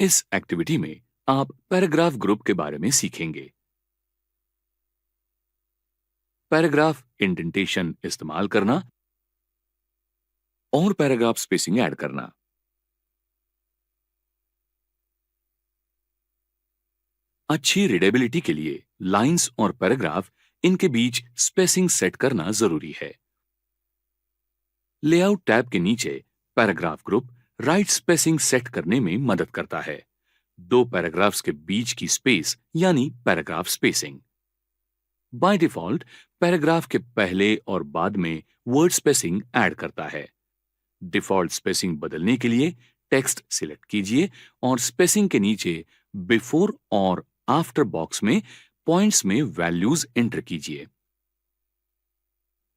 इस एक्टिविटी में आप पैराग्राफ ग्रुप के बारे में सीखेंगे। पैराग्राफ इंडेंटेशन इस्तेमाल करना और पैराग्राफ स्पेसिंग ऐड करना। अच्छी रीडेबिलिटी के लिए लाइंस और पैराग्राफ इनके बीच स्पेसिंग सेट करना जरूरी है। लेआउट टैब के नीचे paragraph group right spacing set करने में मदद करता है। दो पैराग्राफ्स के बीच की स्पेस यानी paragraph spacing. By default paragraph के पहले और बाद में वर्ड स्पेसिंग ऐड करता है। डिफॉल्ट स्पेसिंग बदलने के लिए टेक्स्ट सिलेक्ट कीजिए और स्पेसिंग के नीचे बिफोर और आफ्टर बॉक्स में पॉइंट्स में वैल्यूज एंटर कीजिए।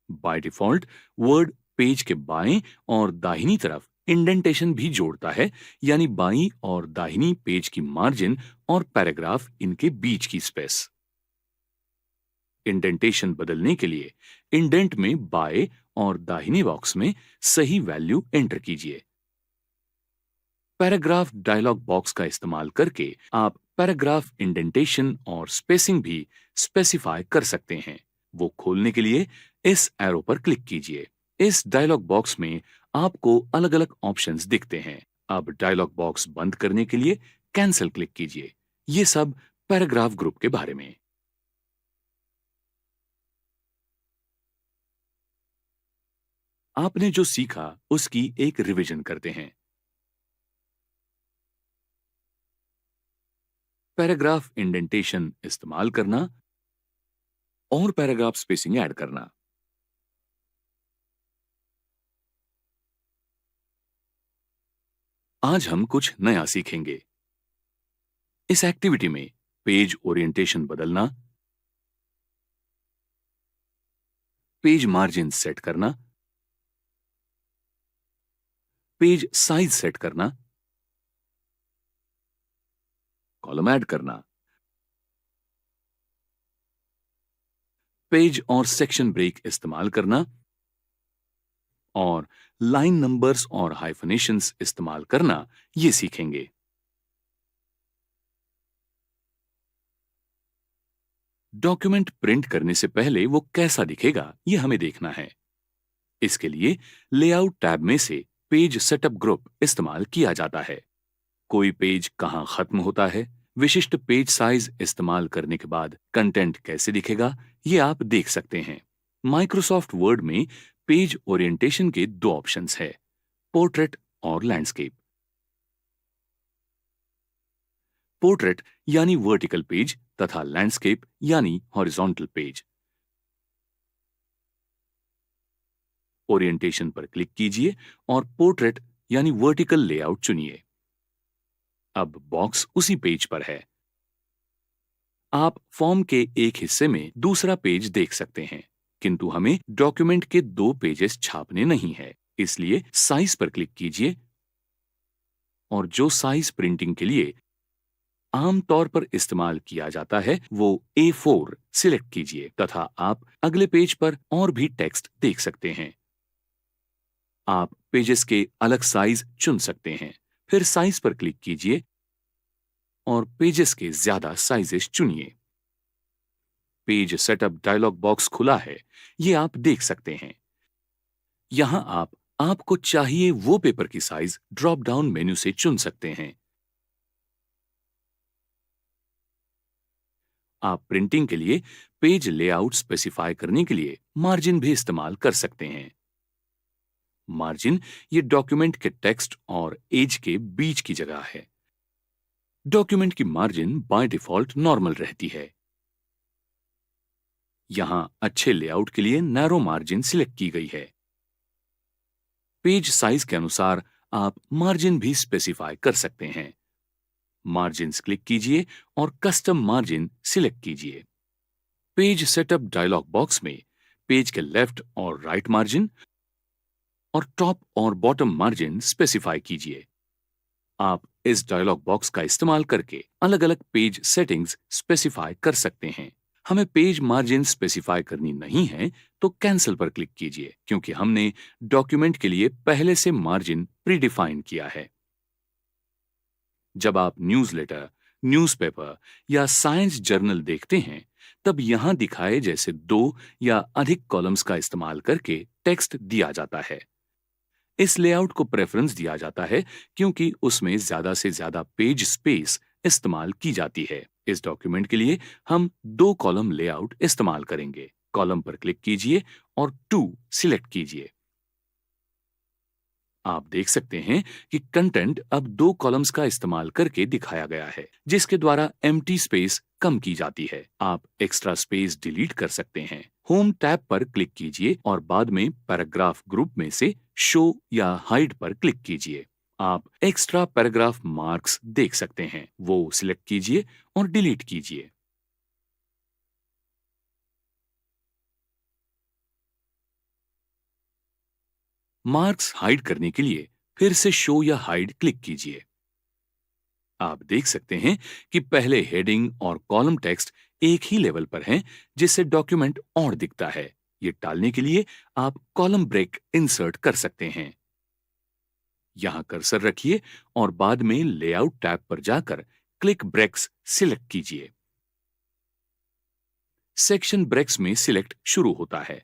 बाय डिफॉल्ट वर्ड पेज के बाएं और दाहिनी तरफ इंडेंटेशन भी जोड़ता है, यानी बाईं और दाहिनी पेज की मार्जिन और पैराग्राफ इनके बीच की स्पेस। इंडेंटेशन बदलने के लिए इंडेंट में बाएं और दाहिनी बॉक्स में सही वैल्यू एंटर कीजिए। पैराग्राफ डायलॉग बॉक्स का इस्तेमाल करके आप पैराग्राफ इंडेंटेशन और स्पेसिंग भी स्पेसिफाई कर सकते हैं। वो खोलने के लिए इस एरो पर क्लिक कीजिए। इस डायलॉग बॉक्स में आपको अलग अलग ऑप्शंस दिखते हैं। अब डायलॉग बॉक्स बंद करने के लिए कैंसिल क्लिक कीजिए। ये सब पैराग्राफ ग्रुप के बारे में। आपने जो सीखा उसकी एक रिवीजन करते हैं। पैराग्राफ इंडेंटेशन इस्तेमाल करना और पैराग्राफ स्पेसिंग ऐड करना। आज हम कुछ नया सीखेंगे। इस एक्टिविटी में पेज ओरिएंटेशन बदलना, पेज मार्जिन सेट करना, पेज साइज सेट करना, कॉलम ऐड करना, पेज और सेक्शन ब्रेक इस्तेमाल करना और लाइन नंबर्स और हाइफनेशंस इस्तेमाल करना, ये सीखेंगे। डॉक्यूमेंट प्रिंट करने से पहले वो कैसा दिखेगा, ये हमें देखना है। इसके लिए लेआउट टैब में से पेज सेटअप ग्रुप इस्तेमाल किया जाता है। कोई पेज कहां खत्म होता है, विशिष्ट पेज साइज इस्तेमाल करने के बाद कंटेंट कैसे दिखेगा, ये आप देख सकते हैं। माइक्रोसॉफ्ट वर्ड में पेज ओरिएंटेशन के दो ऑप्शंस है, पोर्ट्रेट और लैंडस्केप। पोर्ट्रेट यानी वर्टिकल पेज तथा लैंडस्केप यानी हॉरिजॉन्टल पेज। ओरिएंटेशन पर क्लिक कीजिए और पोर्ट्रेट यानी वर्टिकल लेआउट चुनिए। अब बॉक्स उसी पेज पर है। आप फॉर्म के एक हिस्से में दूसरा पेज देख सकते हैं, किंतु हमें डॉक्यूमेंट के दो पेजेस छापने नहीं है, इसलिए साइज पर क्लिक कीजिए और जो साइज प्रिंटिंग के लिए आमतौर पर इस्तेमाल किया जाता है वो A4 सिलेक्ट कीजिए तथा आप अगले पेज पर और भी टेक्स्ट देख सकते हैं। आप पेजेस के अलग साइज चुन सकते हैं। फिर साइज पर क्लिक कीजिए और पेजेस के ज्यादा साइजेस चुनिए। पेज सेटअप डायलॉग बॉक्स खुला है, ये आप देख सकते हैं। यहां आप आपको चाहिए वो पेपर की साइज ड्रॉप डाउन मेन्यू से चुन सकते हैं। आप प्रिंटिंग के लिए पेज लेआउट स्पेसिफाई करने के लिए मार्जिन भी इस्तेमाल कर सकते हैं। मार्जिन ये डॉक्यूमेंट के टेक्स्ट और एज के बीच की जगह है। डॉक्यूमेंट की मार्जिन बाय डिफॉल्ट नॉर्मल रहती है। यहां अच्छे लेआउट के लिए नैरो मार्जिन सिलेक्ट की गई है। पेज साइज के अनुसार आप मार्जिन भी स्पेसिफाई कर सकते हैं। मार्जिन क्लिक कीजिए और कस्टम मार्जिन सिलेक्ट कीजिए। पेज सेटअप डायलॉग बॉक्स में पेज के लेफ्ट और राइट मार्जिन और टॉप और बॉटम मार्जिन स्पेसिफाई कीजिए। आप इस डायलॉग बॉक्स का इस्तेमाल करके अलग-अलग पेज सेटिंग्स स्पेसिफाई कर सकते हैं। हमें पेज मार्जिन स्पेसिफाई करनी नहीं है तो कैंसिल पर क्लिक कीजिए, क्योंकि हमने डॉक्यूमेंट के लिए पहले से मार्जिन प्रीडिफाइन किया है। जब आप न्यूज़लेटर, न्यूज़पेपर या साइंस जर्नल देखते हैं, तब यहां दिखाए जैसे दो या अधिक कॉलम्स का इस्तेमाल करके टेक्स्ट दिया जाता है। इस लेआउट को प्रेफरेंस दिया जाता है क्योंकि उसमें ज्यादा से ज्यादा पेज स्पेस इस्तेमाल की जाती है। इस डॉक्यूमेंट के लिए हम दो कॉलम लेआउट इस्तेमाल करेंगे। कॉलम पर क्लिक कीजिए और टू सिलेक्ट कीजिए। आप देख सकते हैं कि कंटेंट अब दो कॉलम्स का इस्तेमाल करके दिखाया गया है, जिसके द्वारा एम्प्टी स्पेस कम की जाती है। आप एक्स्ट्रा स्पेस डिलीट कर सकते हैं। होम टैब पर क्लिक कीजिए और बाद में पैराग्राफ ग्रुप में से शो या हाइड पर क्लिक कीजिए। आप एक्स्ट्रा पैराग्राफ मार्क्स देख सकते हैं, वो सिलेक्ट कीजिए और डिलीट कीजिए। मार्क्स हाइड करने के लिए फिर से शो या हाइड क्लिक कीजिए। आप देख सकते हैं कि पहले हेडिंग और कॉलम टेक्स्ट एक ही लेवल पर हैं, जिससे डॉक्यूमेंट और दिखता है। ये टालने के लिए आप कॉलम ब्रेक इंसर्ट कर सकते हैं। यहां कर्सर रखिए और बाद में लेआउट टैब पर जाकर क्लिक ब्रेक्स सिलेक्ट कीजिए। सेक्शन ब्रेक्स में सिलेक्ट शुरू होता है।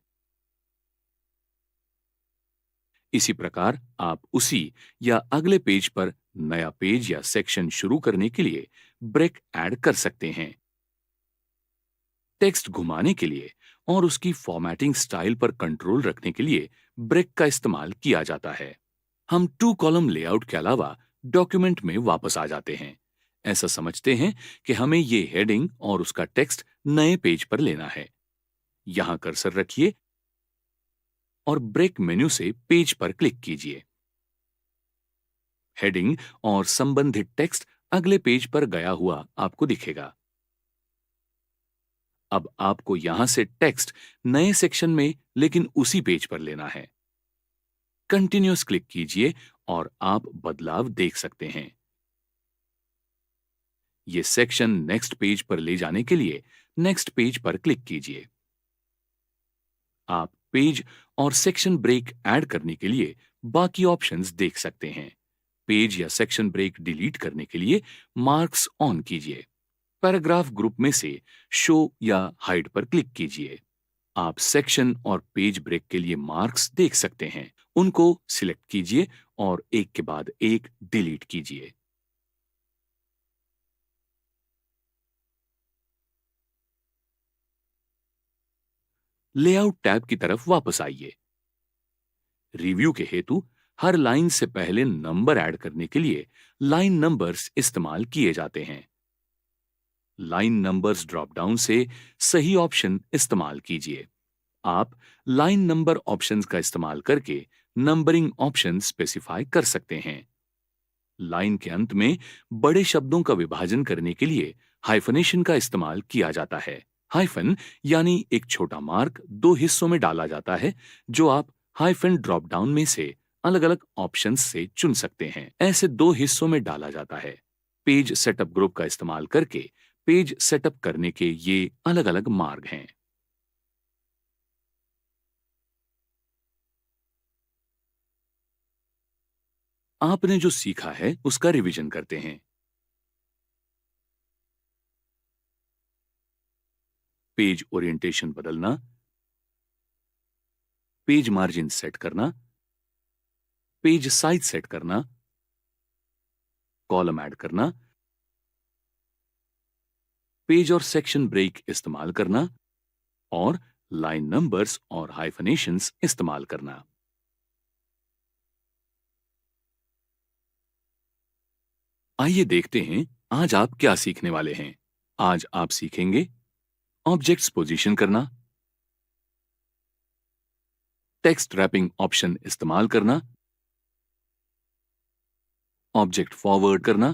इसी प्रकार आप उसी या अगले पेज पर नया पेज या सेक्शन शुरू करने के लिए ब्रेक ऐड कर सकते हैं। टेक्स्ट घुमाने के लिए और उसकी फॉर्मेटिंग स्टाइल पर कंट्रोल रखने के लिए ब्रेक का इस्तेमाल किया जाता है। हम टू कॉलम लेआउट के अलावा डॉक्यूमेंट में वापस आ जाते हैं। ऐसा समझते हैं कि हमें ये हेडिंग और उसका टेक्स्ट नए पेज पर लेना है। यहां कर्सर रखिए और ब्रेक मेन्यू से पेज पर क्लिक कीजिए। हेडिंग और संबंधित टेक्स्ट अगले पेज पर गया हुआ आपको दिखेगा। अब आपको यहां से टेक्स्ट नए सेक्शन में लेकिन उसी पेज पर लेना है। कंटिन्यूअस क्लिक कीजिए और आप बदलाव देख सकते हैं। ये सेक्शन नेक्स्ट पेज पर ले जाने के लिए नेक्स्ट पेज पर क्लिक कीजिए। आप पेज और सेक्शन ब्रेक ऐड करने के लिए बाकी ऑप्शंस देख सकते हैं। पेज या सेक्शन ब्रेक डिलीट करने के लिए मार्क्स ऑन कीजिए। पैराग्राफ ग्रुप में से शो या हाइड पर क्लिक कीजिए। आप सेक्शन और पेज ब्रेक के लिए मार्क्स देख सकते हैं। उनको सिलेक्ट कीजिए और एक के बाद एक डिलीट कीजिए। लेआउट टैब की तरफ वापस आइए। रिव्यू के हेतु हर लाइन से पहले नंबर ऐड करने के लिए लाइन नंबर्स इस्तेमाल किए जाते हैं। लाइन नंबर्स ड्रॉप डाउन से सही ऑप्शन इस्तेमाल कीजिए। आप लाइन नंबर ऑप्शंस का इस्तेमाल करके नंबरिंग ऑप्शन स्पेसिफाई कर सकते हैं। लाइन के अंत में बड़े शब्दों का विभाजन करने के लिए हाइफनेशन का इस्तेमाल किया जाता है। हाइफन यानी एक छोटा मार्क दो हिस्सों में डाला जाता है, जो आप हाइफन ड्रॉप डाउन में से अलग अलग ऑप्शंस से चुन सकते हैं। ऐसे दो हिस्सों में डाला जाता है। पेज सेटअप ग्रुप का इस्तेमाल करके पेज सेटअप करने के ये अलग अलग मार्ग हैं। आपने जो सीखा है उसका रिवीजन करते हैं। पेज ओरिएंटेशन बदलना, पेज मार्जिन सेट करना, पेज साइज सेट करना, कॉलम ऐड करना, पेज और सेक्शन ब्रेक इस्तेमाल करना और लाइन नंबर्स और हाइफनेशंस इस्तेमाल करना। आइए देखते हैं आज आप क्या सीखने वाले हैं। आज आप सीखेंगे ऑब्जेक्ट्स पोजीशन करना, टेक्स्ट रैपिंग ऑप्शन इस्तेमाल करना, ऑब्जेक्ट फॉरवर्ड करना,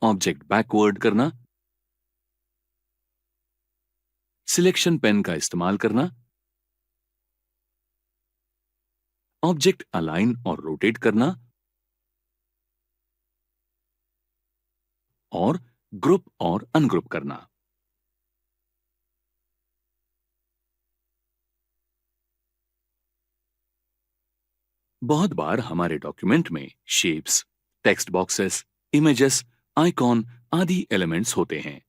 ऑब्जेक्ट बैकवर्ड करना, सिलेक्शन पेन का इस्तेमाल करना, ऑब्जेक्ट अलाइन और रोटेट करना और ग्रुप और अनग्रुप करना। बहुत बार हमारे डॉक्यूमेंट में shapes, text boxes, images, icon आदि एलिमेंट्स होते हैं।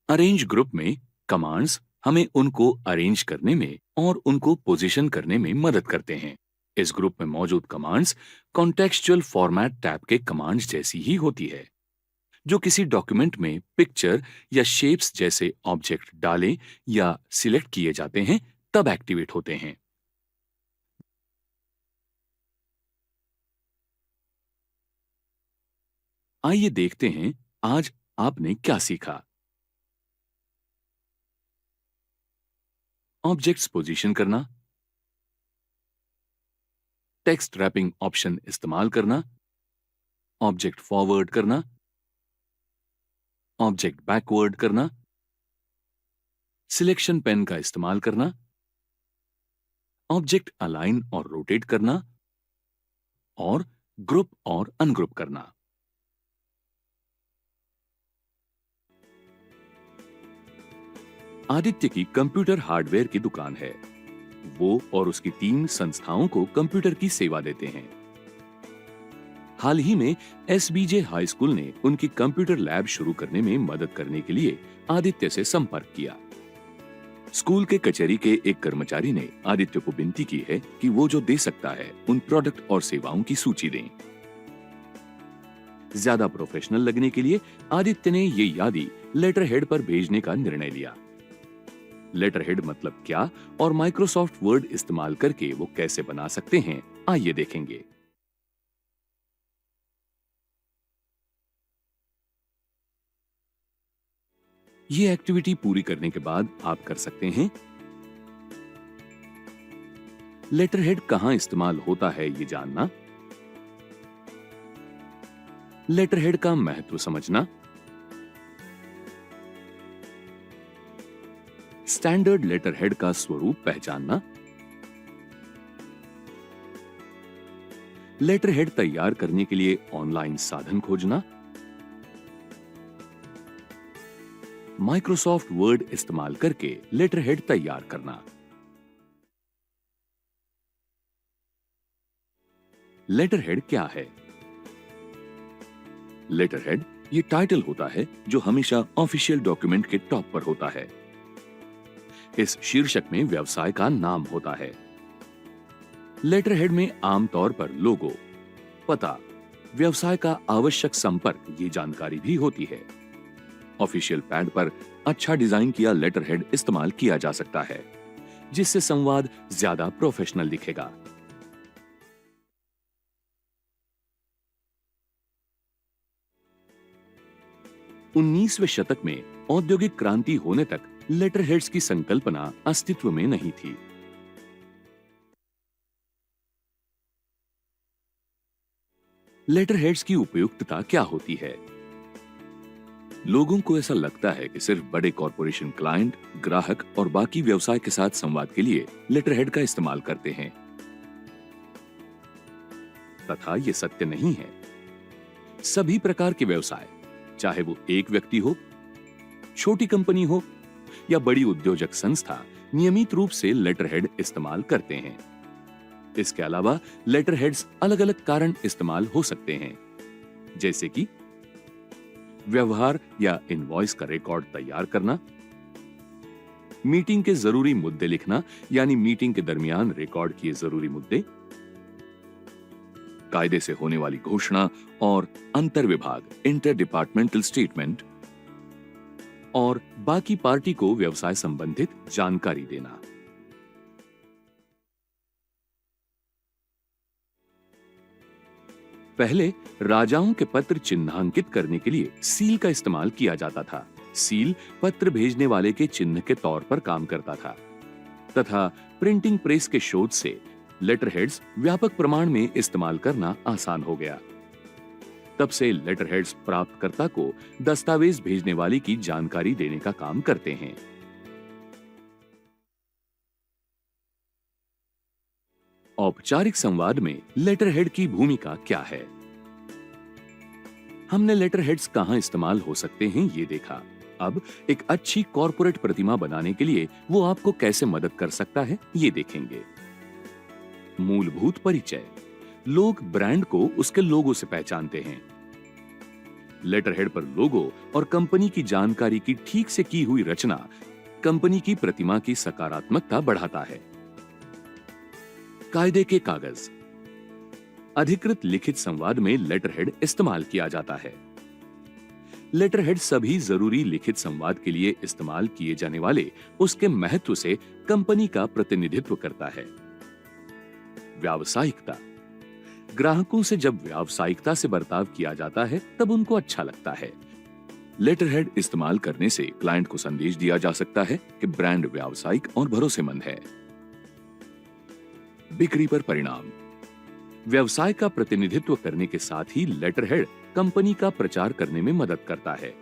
अरेंज ग्रुप में कमांड्स हमें उनको अरेंज करने में और उनको पोजीशन करने में मदद करते हैं। इस ग्रुप में मौजूद कमांड्स कॉन्टेक्सचुअल फॉर्मेट टैब के कमांड्स जैसी ही होती है, जो किसी डॉक्यूमेंट में पिक्चर या शेप्स जैसे ऑब्जेक्ट डालें या सिलेक्ट किए जाते हैं तब एक्टिवेट होते हैं। आइए देखते हैं आज आपने क्या सीखा। ऑब्जेक्ट्स पोजीशन करना, टेक्स्ट रैपिंग ऑप्शन इस्तेमाल करना, ऑब्जेक्ट फॉरवर्ड करना, ऑब्जेक्ट बैकवर्ड करना, सिलेक्शन पेन का इस्तेमाल करना, ऑब्जेक्ट अलाइन और रोटेट करना और ग्रुप और अनग्रुप करना। आदित्य की कंप्यूटर हार्डवेयर की दुकान है। वो और उसकी टीम संस्थाओं को कंप्यूटर की सेवा देते हैं। हाल ही में एसबीजे हाई स्कूल ने उनकी कंप्यूटर लैब शुरू करने में मदद करने के लिए आदित्य से संपर्क किया। स्कूल के कचहरी के एक कर्मचारी ने आदित्य को विनती की है कि वो जो दे सकता है उन प्रोडक्ट और सेवाओं की सूची दें। ज्यादा प्रोफेशनल लगने के लिए आदित्य ने ये यादी लेटर हेड पर भेजने का निर्णय लिया। लेटर हेड मतलब क्या और माइक्रोसॉफ्ट वर्ड इस्तेमाल करके वो कैसे बना सकते हैं, आइए देखेंगे। ये एक्टिविटी पूरी करने के बाद आप कर सकते हैं। लेटर हेड कहां इस्तेमाल होता है ये जानना, लेटर हेड का महत्व समझना, स्टैंडर्ड लेटर हेड का स्वरूप पहचानना, लेटर हेड तैयार करने के लिए ऑनलाइन साधन खोजना, माइक्रोसॉफ्ट वर्ड इस्तेमाल करके लेटर हेड तैयार करना। लेटर हेड क्या है? लेटर हेड ये टाइटल होता है जो हमेशा ऑफिशियल डॉक्यूमेंट के टॉप पर होता है। इस शीर्षक में व्यवसाय का नाम होता है। लेटर हेड में आमतौर पर लोगो, पता, व्यवसाय का आवश्यक संपर्क ये जानकारी भी होती है। ऑफिशियल पैड पर अच्छा डिजाइन किया लेटर हेड इस्तेमाल किया जा सकता है, जिससे संवाद ज्यादा प्रोफेशनल दिखेगा। उन्नीसवें शतक में औद्योगिक क्रांति होने तक लेटर हेड्स की संकल्पना अस्तित्व में नहीं थी। लेटर हेड्स की उपयुक्तता क्या होती है? लोगों को ऐसा लगता है कि सिर्फ बड़े कॉरपोरेशन क्लाइंट, ग्राहक और बाकी व्यवसाय के साथ संवाद के लिए लेटर हेड का इस्तेमाल करते हैं, तथा ये सत्य नहीं है। सभी प्रकार के व्यवसाय, चाहे वो एक व्यक्ति हो, छोटी कंपनी हो या बड़ी उद्योजक संस्था, नियमित रूप से लेटर हेड इस्तेमाल करते हैं। इसके अलावा लेटर हेड्स अलग अलग कारण इस्तेमाल हो सकते हैं, जैसे कि व्यवहार या इनवॉइस का रिकॉर्ड तैयार करना, मीटिंग के जरूरी मुद्दे लिखना यानी मीटिंग के दरमियान रिकॉर्ड किए जरूरी मुद्दे, कायदे से होने वाली घोषणा और अंतर विभाग इंटर डिपार्टमेंटल स्टेटमेंट, और बाकी पार्टी को व्यवसाय संबंधित जानकारी देना। पहले राजाओं के पत्र चिन्हांकित करने के लिए सील का इस्तेमाल किया जाता था। सील पत्र भेजने वाले के चिन्ह के तौर पर काम करता था, तथा प्रिंटिंग प्रेस के शोध से लेटर हेड्स व्यापक प्रमाण में इस्तेमाल करना आसान हो गया। तब से लेटर हेड्स प्राप्तकर्ता को दस्तावेज भेजने वाले की जानकारी देने का काम करते हैं। औपचारिक संवाद में लेटर हेड की भूमिका क्या है? हमने लेटर हेड्स कहां इस्तेमाल हो सकते हैं ये देखा। अब एक अच्छी कॉर्पोरेट प्रतिमा बनाने के लिए वो आपको कैसे मदद कर सकता है ये देखेंगे। मूलभूत परिचय। लोग ब्रांड को उसके लोगो से पहचानते हैं। लेटरहेड पर लोगो और कंपनी की जानकारी की ठीक से की हुई रचना कंपनी की प्रतिमा की सकारात्मकता बढ़ाता है। कायदे के कागज। अधिकृत लिखित संवाद में लेटरहेड इस्तेमाल किया जाता है। लेटरहेड सभी जरूरी लिखित संवाद के लिए इस्तेमाल किए जाने वाले उसके महत्व से कंपनी का प्रतिनिधित्व करता है। व्यावसायिकता। ग्राहकों से जब व्यावसायिकता से बर्ताव किया जाता है तब उनको अच्छा लगता है। लेटरहेड इस्तेमाल करने से क्लाइंट को संदेश दिया जा सकता है कि ब्रांड व्यावसायिक और भरोसेमंद है। बिक्री पर परिणाम। व्यवसाय का प्रतिनिधित्व करने के साथ ही लेटरहेड कंपनी का प्रचार करने में मदद करता है।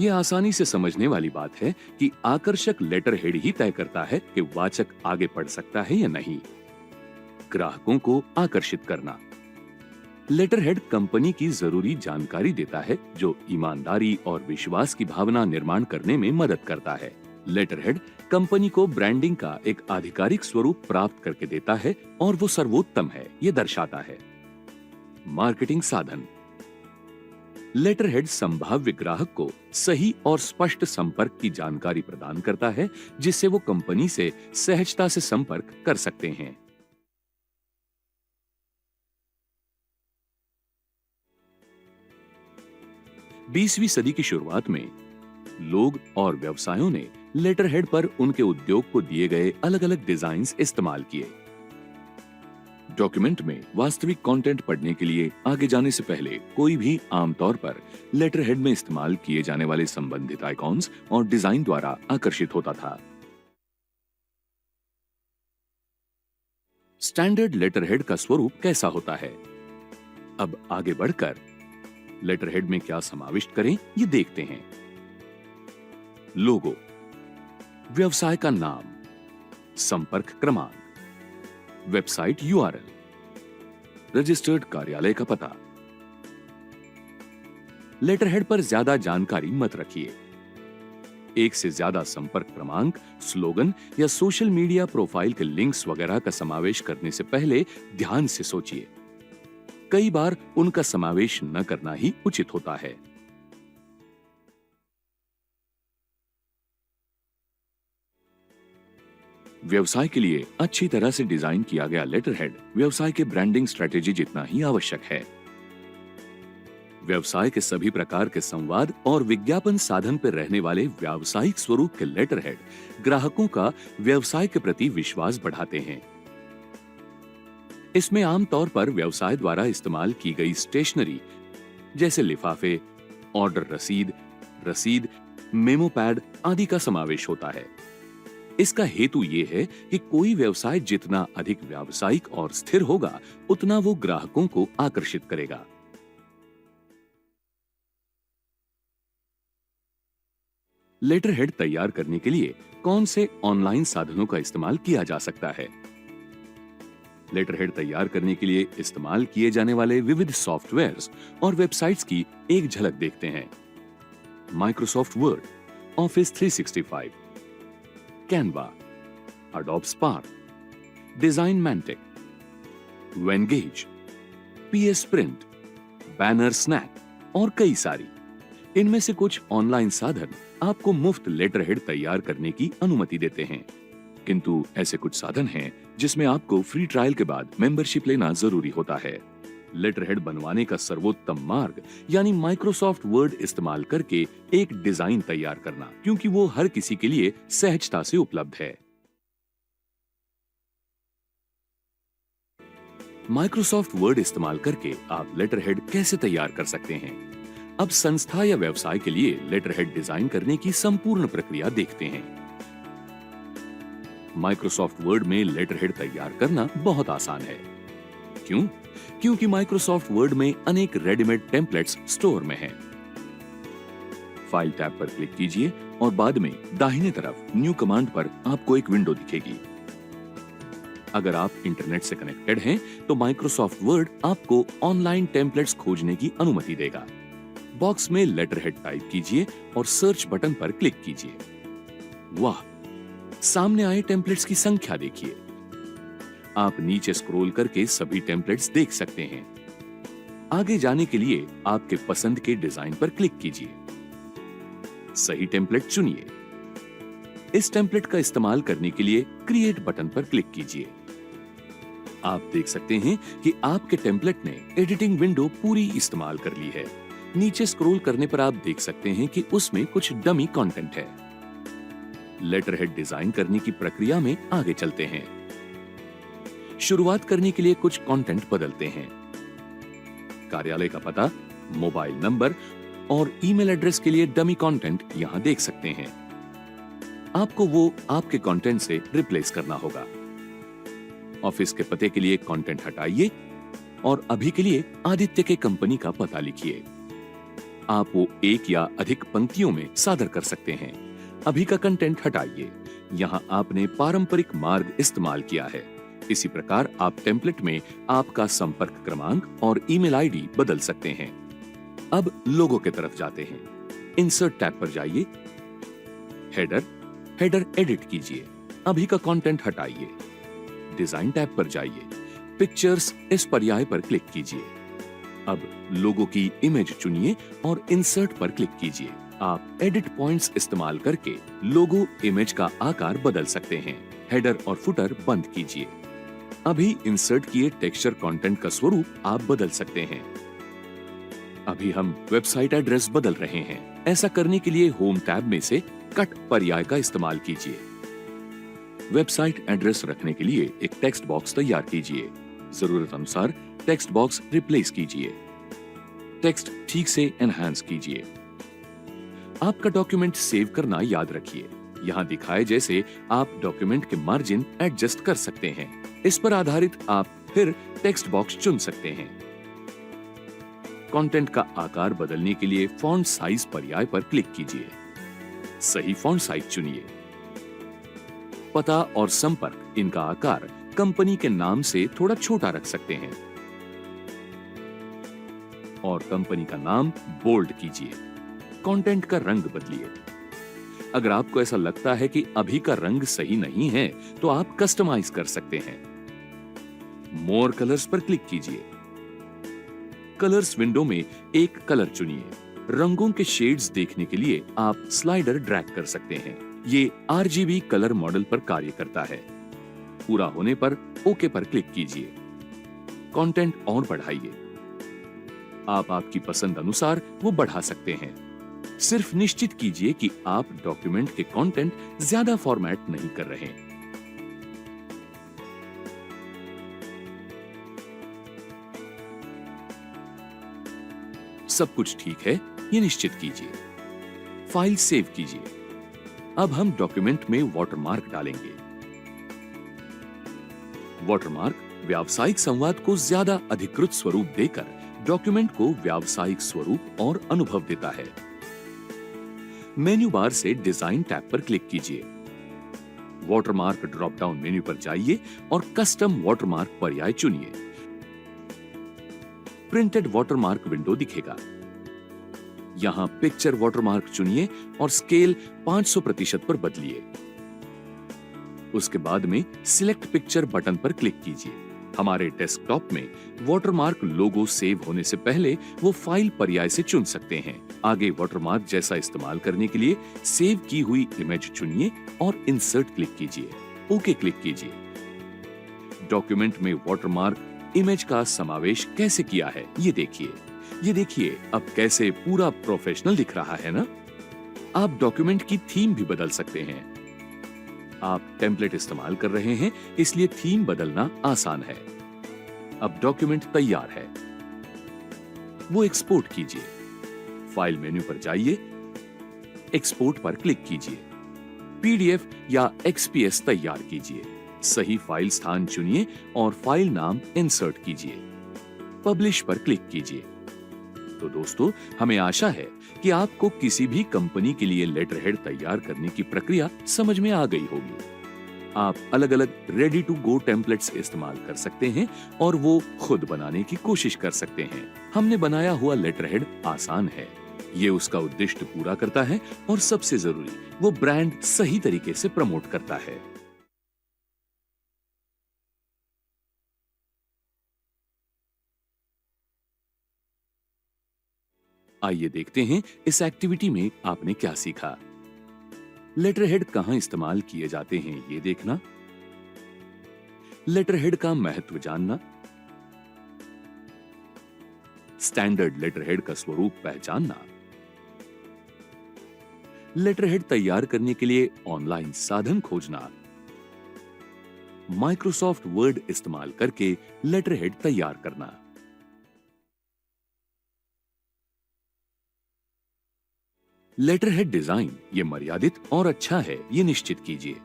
यह आसानी से समझने वाली बात है कि आकर्षक लेटरहेड ही तय करता है कि वाचक आगे पढ़ सकता है या नहीं। ग्राहकों को आकर्षित करना। लेटरहेड कंपनी की जरूरी जानकारी देता है जो ईमानदारी और विश्वास की भावना निर्माण करने में मदद करता है। लेटरहेड कंपनी को ब्रांडिंग का एक आधिकारिक स्वरूप प्राप्त करके देता है और वो सर्वोत्तम है, ये दर्शाता है। मार्केटिंग साधन। लेटरहेड संभाव्य ग्राहक को सही और स्पष्ट संपर्क की जानकारी प्रदान करता है जिससे वो कंपनी से सहजता से संपर्क कर सकते हैं। बीसवीं सदी की शुरुआत में लोग और व्यवसायों ने लेटरहेड पर उनके उद्योग को दिए गए अलग अलग डिजाइन्स इस्तेमाल किए। डॉक्यूमेंट में वास्तविक कंटेंट पढ़ने के लिए आगे जाने से पहले कोई भी आमतौर पर लेटरहेड में इस्तेमाल किए जाने वाले संबंधित आइकॉन्स और डिजाइन द्वारा आकर्षित होता था। स्टैंडर्ड लेटरहेड का स्वरूप कैसा होता है? अब आगे बढ़कर लेटरहेड में क्या समाविष्ट करें ये देखते हैं। लोगो, व्यवसाय का नाम, संपर्क क्रमांक, वेबसाइट यूआरएल, रजिस्टर्ड कार्यालय का पता। लेटरहेड पर ज्यादा जानकारी मत रखिए। एक से ज्यादा संपर्क क्रमांक, स्लोगन या सोशल मीडिया प्रोफाइल के लिंक्स वगैरह का समावेश करने से पहले ध्यान से सोचिए। कई बार उनका समावेश न करना ही उचित होता है। व्यवसाय के लिए अच्छी तरह से डिजाइन किया गया लेटरहेड व्यवसाय के ब्रांडिंग स्ट्रेटेजी जितना ही आवश्यक है। व्यवसाय के सभी प्रकार के संवाद और विज्ञापन साधन पर रहने वाले व्यावसायिक स्वरूप के लेटरहेड ग्राहकों का व्यवसाय के प्रति विश्वास बढ़ाते हैं। इसमें आमतौर पर व्यवसाय द्वारा इस्तेमाल की गई स्टेशनरी जैसे लिफाफे, ऑर्डर रसीद, मेमो पैड आदि का समावेश होता है। इसका हेतु ये है कि कोई व्यवसाय जितना अधिक व्यावसायिक और स्थिर होगा उतना वो ग्राहकों को आकर्षित करेगा। लेटरहेड तैयार करने के लिए कौन से ऑनलाइन साधनों का इस्तेमाल किया जा सकता है? लेटरहेड तैयार करने के लिए इस्तेमाल किए जाने वाले विविध सॉफ्टवेयर्स और वेबसाइट्स की एक झलक देखते हैं। Microsoft Word, Office 365, Canva, Adobe Spark, DesignMantic, Venngage, PsPrint, banner snap और कई सारी। इनमें से कुछ ऑनलाइन साधन आपको मुफ्त लेटरहेड तैयार करने की अनुमति देते हैं, किंतु ऐसे कुछ साधन हैं जिसमें आपको फ्री ट्रायल के बाद मेंबरशिप लेना जरूरी होता है। लेटरहेड बनवाने का सर्वोत्तम मार्ग यानी माइक्रोसॉफ्ट वर्ड इस्तेमाल करके एक डिजाइन तैयार करना, क्योंकि वो हर किसी के लिए सहजता से उपलब्ध है। माइक्रोसॉफ्ट वर्ड इस्तेमाल करके आप लेटरहेड कैसे तैयार कर सकते हैं? अब संस्था या व्यवसाय के लिए लेटरहेड डिजाइन करने की संपूर्ण प्रक्रिया देखते हैं। माइक्रोसॉफ्ट वर्ड में लेटरहेड तैयार करना बहुत आसान है। क्यों? क्योंकि माइक्रोसॉफ्ट वर्ड में अनेक रेडीमेड टेम्पलेट्स स्टोर में हैं। फाइल टैब पर क्लिक कीजिए और बाद में दाहिने तरफ न्यू कमांड पर आपको एक विंडो दिखेगी। अगर आप इंटरनेट से कनेक्टेड हैं तो माइक्रोसॉफ्ट वर्ड आपको ऑनलाइन टेम्पलेट्स खोजने की अनुमति देगा। बॉक्स में लेटरहेड टाइप कीजिए और सर्च बटन पर क्लिक कीजिए। वाह, सामने आए टेम्पलेट्स की संख्या देखिए। आप नीचे स्क्रॉल करके सभी टेम्पलेट्स देख सकते हैं। आगे जाने के लिए आपके पसंद के डिजाइन पर क्लिक कीजिए। सही टेम्पलेट चुनिए। इस टेम्पलेट का इस्तेमाल करने के लिए क्रिएट बटन पर क्लिक कीजिए। आप देख सकते हैं कि आपके टेम्पलेट ने एडिटिंग विंडो पूरी इस्तेमाल कर ली है। नीचे स्क्रॉल करने पर आप देख सकते हैं कि उसमें कुछ डमी कंटेंट है। लेटर हेड डिजाइन करने की प्रक्रिया में आगे चलते हैं। शुरुआत करने के लिए कुछ कंटेंट बदलते हैं। कार्यालय का पता, मोबाइल नंबर और ईमेल एड्रेस के लिए डमी कंटेंट यहां देख सकते हैं। आपको वो आपके कंटेंट से रिप्लेस करना होगा। ऑफिस के पते के लिए कंटेंट हटाइए और अभी के लिए आदित्य के कंपनी का पता लिखिए। आप वो एक या अधिक पंक्तियों में सादर कर सकते हैं। अभी का कंटेंट हटाइए। यहाँ आपने पारंपरिक मार्ग इस्तेमाल किया है। इसी प्रकार आप टेम्पलेट में आपका संपर्क क्रमांक और ईमेल आईडी बदल सकते हैं। अब लोगो के तरफ जाते हैं। इंसर्ट टैब पर जाइए। हेडर एडिट कीजिए। अभी का कंटेंट हटाइए। डिजाइन टैब पर जाइए। पिक्चर्स इस पर्याय पर क्लिक कीजिए। अब लोगो की इमेज चुनिए और इंसर्ट पर क्लिक कीजिए। आप एडिट पॉइंट्स इस्तेमाल करके लोगो इमेज का आकार बदल सकते हैं। हेडर और फुटर बंद कीजिए। अभी इंसर्ट किए टेक्सचर कंटेंट का स्वरूप आप बदल सकते हैं। अभी हम वेबसाइट एड्रेस बदल रहे हैं। ऐसा करने के लिए होम टैब में से कट पर्याय का इस्तेमाल कीजिए। वेबसाइट एड्रेस रखने के लिए एक टेक्स्ट बॉक्स तैयार कीजिए। जरूरत अनुसार टेक्स्ट बॉक्स रिप्लेस कीजिए। टेक्स्ट ठीक से एनहांस कीजिए। आपका डॉक्यूमेंट सेव करना याद रखिए। यहाँ दिखाए जैसे आप डॉक्यूमेंट के मार्जिन एडजस्ट कर सकते हैं। इस पर आधारित आप फिर टेक्स्ट बॉक्स चुन सकते हैं। कंटेंट का आकार बदलने के लिए फॉन्ट साइज पर्याय पर क्लिक कीजिए। सही फॉन्ट साइज चुनिए। पता और संपर्क, इनका आकार कंपनी के नाम से थोड़ा छोटा रख सकते हैं और कंपनी का नाम बोल्ड कीजिए। कंटेंट का रंग बदलिए। अगर आपको ऐसा लगता है कि अभी का रंग सही नहीं है तो आप कस्टमाइज कर सकते हैं। मोर कलर्स पर क्लिक कीजिए। कलर्स विंडो में एक कलर चुनिए। रंगों के शेड्स देखने के लिए आप स्लाइडर ड्रैग कर सकते हैं। ये RGB कलर मॉडल पर कार्य करता है। पूरा होने पर ओके पर क्लिक कीजिए। कंटेंट और बढ़ाइए। आप आपकी पसंद अनुसार वो बढ़ा सकते हैं। सिर्फ निश्चित कीजिए कि आप डॉक्यूमेंट के कंटेंट ज्यादा फॉर्मेट नहीं कर रहे हैं। सब कुछ ठीक है, ये निश्चित कीजिए। फाइल सेव कीजिए। अब हम डॉक्यूमेंट में वाटरमार्क डालेंगे। वाटरमार्क व्यावसायिक संवाद को ज्यादा अधिकृत स्वरूप देकर डॉक्यूमेंट को व्यावसायिक स्वरूप और अनुभव देता है। मेन्यू बार से डिजाइन टैब पर क्लिक कीजिए। वाटरमार्क ड्रॉप डाउन मेन्यू पर जाइए और कस्टम वाटरमार्क पर्याय चुनिए। प्रिंटेड वाटरमार्क विंडो दिखेगा। यहां पिक्चर वाटरमार्क चुनिए और स्केल 500% पर बदलिए। उसके बाद में सिलेक्ट पिक्चर बटन पर क्लिक कीजिए। हमारे डेस्कटॉप में वाटरमार्क लोगो सेव होने से पहले वो फाइल पर्याय से चुन सकते हैं। आगे वाटरमार्क जैसा इस्तेमाल करने के लिए सेव की हुई इमेज चुनिए और इंसर्ट क्लिक कीजिए। ओके क्लिक कीजिए। डॉक्यूमेंट में वाटरमार्क इमेज का समावेश कैसे किया है ये देखिए। ये देखिए अब कैसे पूरा प्रोफेशनल दिख रहा है ना। आप डॉक्यूमेंट की थीम भी बदल सकते हैं। आप टेम्पलेट इस्तेमाल कर रहे हैं इसलिए थीम बदलना आसान है। अब डॉक्यूमेंट तैयार है। वो एक्सपोर्ट कीजिए। फाइल मेन्यू पर जाइए। एक्सपोर्ट पर क्लिक कीजिए। PDF या XPS तैयार कीजिए। सही फाइल स्थान चुनिए और फाइल नाम इंसर्ट कीजिए। पब्लिश पर क्लिक कीजिए। तो दोस्तों, हमें आशा है कि आपको किसी भी कंपनी के लिए लेटर हेड तैयार करने की प्रक्रिया समझ में आ गई होगी। आप अलग अलग रेडी टू गो टेम्पलेट्स इस्तेमाल कर सकते हैं और वो खुद बनाने की कोशिश कर सकते हैं। हमने बनाया हुआ लेटर हेड आसान है। ये उसका उद्देश्य पूरा करता है और सबसे जरूरी, वो ब्रांड सही तरीके से प्रमोट करता है। आइए देखते हैं इस एक्टिविटी में आपने क्या सीखा। लेटर हेड कहां इस्तेमाल किए जाते हैं ये देखना, लेटर हेड का महत्व जानना, स्टैंडर्ड लेटर हेड का स्वरूप पहचानना, लेटर हेड तैयार करने के लिए ऑनलाइन साधन खोजना, माइक्रोसॉफ्ट वर्ड इस्तेमाल करके लेटर हेड तैयार करना। लेटर हेड डिजाइन ये मर्यादित और अच्छा है ये निश्चित कीजिए।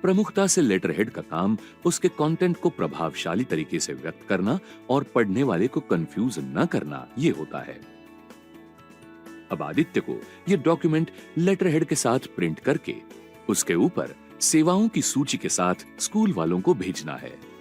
प्रमुखता से लेटर हेड का काम उसके कंटेंट को प्रभावशाली तरीके से व्यक्त करना और पढ़ने वाले को कंफ्यूज न करना ये होता है। अब आदित्य को ये डॉक्यूमेंट लेटर हेड के साथ प्रिंट करके उसके ऊपर सेवाओं की सूची के साथ स्कूल वालों को भेजना है।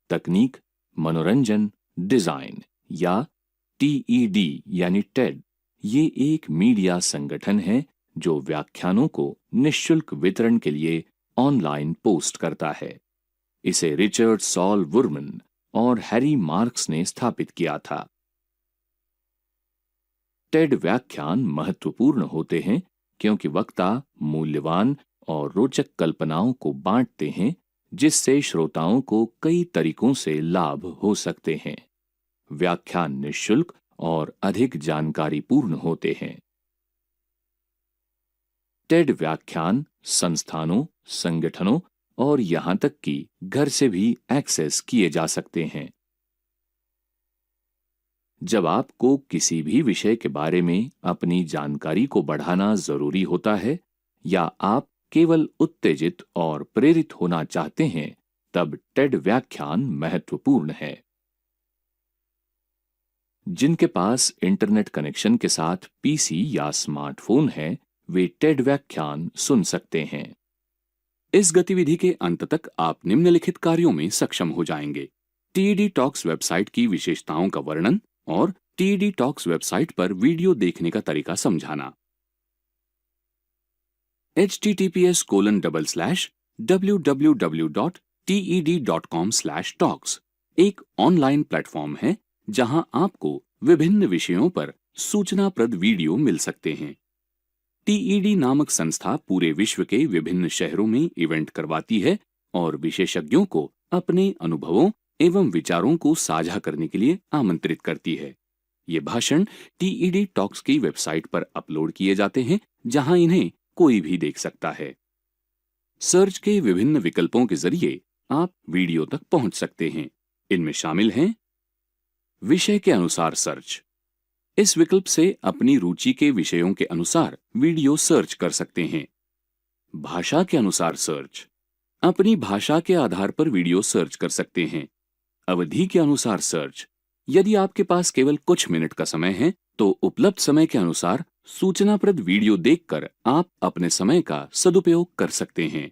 तकनीक, मनोरंजन, डिजाइन या टीईडी यानी टेड ये एक मीडिया संगठन है जो व्याख्यानों को निशुल्क वितरण के लिए ऑनलाइन पोस्ट करता है। इसे रिचर्ड सॉल वुरमन और हैरी मार्क्स ने स्थापित किया था। टेड व्याख्यान महत्वपूर्ण होते हैं क्योंकि वक्ता मूल्यवान और रोचक कल्पनाओं को बांटते हैं जिससे श्रोताओं को कई तरीकों से लाभ हो सकते हैं। व्याख्यान निशुल्क और अधिक जानकारीपूर्ण होते हैं। टेड व्याख्यान संस्थानों, संगठनों और यहां तक कि घर से भी एक्सेस किए जा सकते हैं। जब आपको किसी भी विषय के बारे में अपनी जानकारी को बढ़ाना जरूरी होता है या आप केवल उत्तेजित और प्रेरित होना चाहते हैं, तब टेड व्याख्यान महत्वपूर्ण है। जिनके पास इंटरनेट कनेक्शन के साथ पीसी या स्मार्टफोन है, वे टेड व्याख्यान सुन सकते हैं। इस गतिविधि के अंत तक आप निम्नलिखित कार्यों में सक्षम हो जाएंगे: टीईडी टॉक्स वेबसाइट की विशेषताओं का वर्णन और टीईडी टॉक्स वेबसाइट पर वीडियो देखने का तरीका समझाना। https://www.ted.com/talks एक ऑनलाइन प्लेटफॉर्म है जहां आपको विभिन्न विषयों पर सूचनाप्रद वीडियो मिल सकते हैं। टीईडी नामक संस्था पूरे विश्व के विभिन्न शहरों में इवेंट करवाती है और विशेषज्ञों को अपने अनुभवों एवं विचारों को साझा करने के लिए आमंत्रित करती है। ये भाषण टीईडी टॉक्स की वेबसाइट पर अपलोड किए जाते हैं जहां इन्हें कोई भी देख सकता है। सर्च के विभिन्न विकल्पों के जरिए आप वीडियो तक पहुंच सकते हैं। इनमें शामिल हैं विषय के अनुसार सर्च। इस विकल्प से अपनी रुचि के विषयों के अनुसार वीडियो सर्च कर सकते हैं। भाषा के अनुसार सर्च। अपनी भाषा के आधार पर वीडियो सर्च कर सकते हैं। अवधि के अनुसार सर्च। यदि आपके पास केवल कुछ मिनट का समय है तो उपलब्ध समय के अनुसार सूचनाप्रद वीडियो देखकर आप अपने समय का सदुपयोग कर सकते हैं।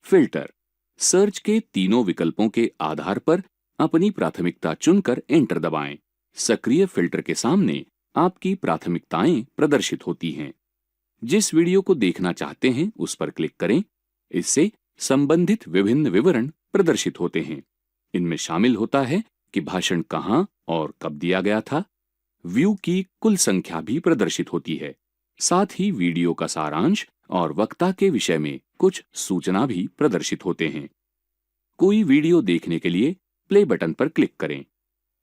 फिल्टर, सर्च के तीनों विकल्पों के आधार पर अपनी प्राथमिकता चुनकर एंटर दबाएं। सक्रिय फिल्टर के सामने आपकी प्राथमिकताएं प्रदर्शित होती हैं। जिस वीडियो को देखना चाहते हैं उस पर क्लिक करें। इससे संबंधित विभिन्न विवरण प्रदर्शित होते हैं। इनमें शामिल होता है कि भाषण कहां और कब दिया गया था। व्यू की कुल संख्या भी प्रदर्शित होती है। साथ ही वीडियो का सारांश और वक्ता के विषय में कुछ सूचना भी प्रदर्शित होते हैं। कोई वीडियो देखने के लिए प्ले बटन पर क्लिक करें।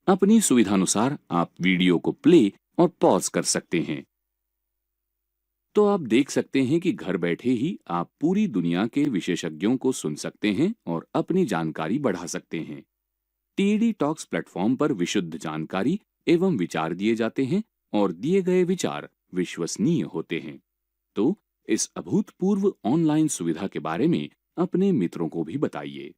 अपनी सुविधानुसार आप वीडियो को प्ले और पॉज कर सकते हैं। तो आप देख सकते हैं कि घर बैठे ही आप पूरी दुनिया के विशेषज्ञों को सुन सकते हैं और अपनी जानकारी बढ़ा सकते हैं। TED टॉक्स प्लेटफॉर्म पर विशुद्ध जानकारी एवं विचार दिए जाते हैं और दिए गए विचार विश्वसनीय होते हैं। तो इस अभूतपूर्व ऑनलाइन सुविधा के बारे में अपने मित्रों को भी बताइए।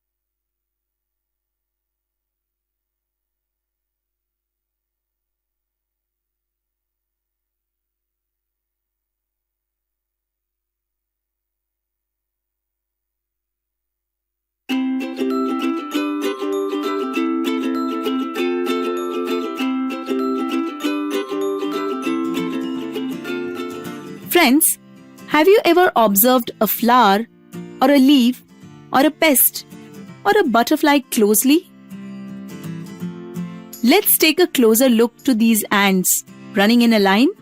Friends, have you ever observed a flower or a leaf or a pest or a butterfly closely? Let's take a closer look to these ants running in a line.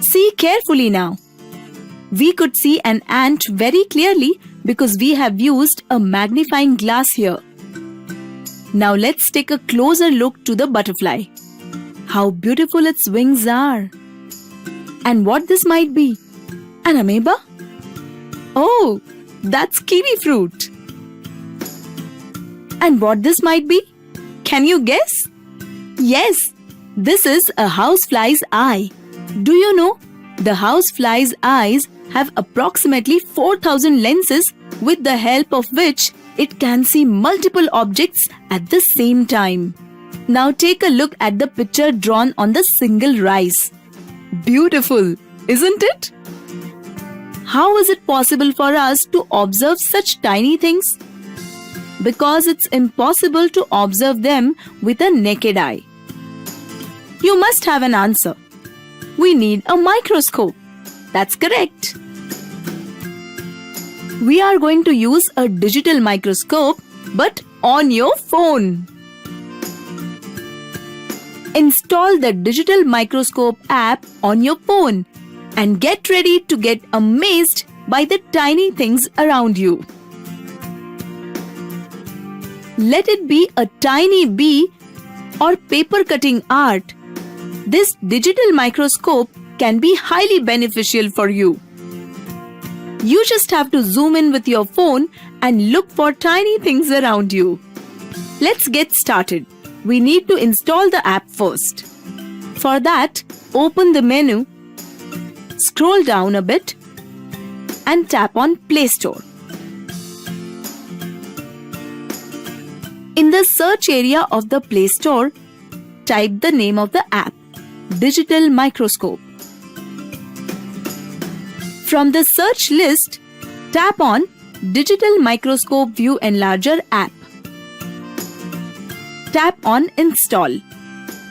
See carefully now. We could see an ant very clearly because we have used a magnifying glass here. Now let's take a closer look to the butterfly. How beautiful its wings are. And what this might be? An amoeba? Oh, that's kiwi fruit. And what this might be? Can you guess? Yes, this is a housefly's eye. Do you know? The housefly's eyes have approximately 4,000 lenses with the help of which it can see multiple objects at the same time. Now take a look at the picture drawn on the single rice. Beautiful, isn't it? How is it possible for us to observe such tiny things? Because it's impossible to observe them with a naked eye. You must have an answer. We need a microscope. That's correct. We are going to use a digital microscope, but on your phone. Install the digital microscope app on your phone and get ready to get amazed by the tiny things around you. Let it be a tiny bee or paper cutting art. This digital microscope can be highly beneficial for you. You just have to zoom in with your phone and look for tiny things around you. Let's get started. We need to install the app first. For that, open the menu, scroll down a bit, and tap on Play Store. In the search area of the Play Store, type the name of the app, Digital Microscope. From the search list, tap on Digital Microscope View Enlarger app. Tap on Install.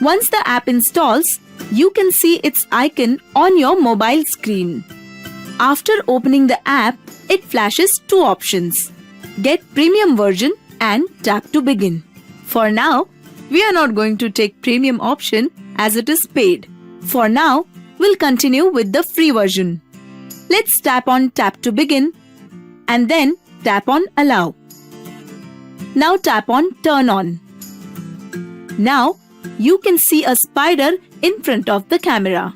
Once the app installs, you can see its icon on your mobile screen. After opening the app, it flashes two options: Get Premium version and Tap to Begin. For now, we are not going to take Premium option as it is paid. For now, we'll continue with the free version. Let's tap on Tap to Begin and then tap on Allow. Now tap on Turn On. Now, you can see a spider in front of the camera.